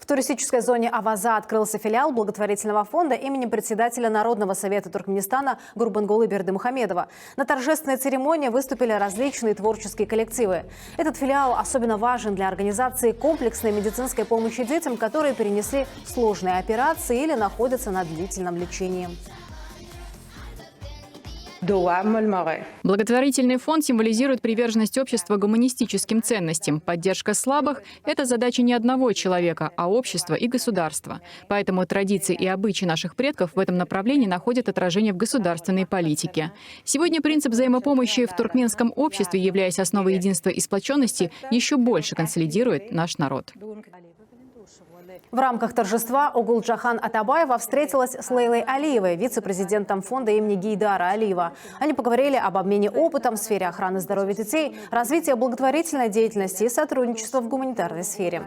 В туристической зоне Аваза открылся филиал благотворительного фонда имени председателя Народного совета Туркменистана Гурбангулы Бердымухамедова. На торжественной церемонии выступили различные творческие коллективы. Этот филиал особенно важен для организации комплексной медицинской помощи детям, которые перенесли сложные операции или находятся на длительном лечении. Благотворительный фонд символизирует приверженность общества гуманистическим ценностям. Поддержка слабых – это задача не одного человека, а общества и государства. Поэтому традиции и обычаи наших предков в этом направлении находят отражение в государственной политике. Сегодня принцип взаимопомощи в туркменском обществе, являясь основой единства и сплоченности, еще больше консолидирует наш народ. В рамках торжества Огулджахан Атабаева встретилась с Лейлой Алиевой, вице-президентом фонда имени Гейдара Алиева. Они поговорили об обмене опытом в сфере охраны здоровья детей, развития благотворительной деятельности и сотрудничества в гуманитарной сфере.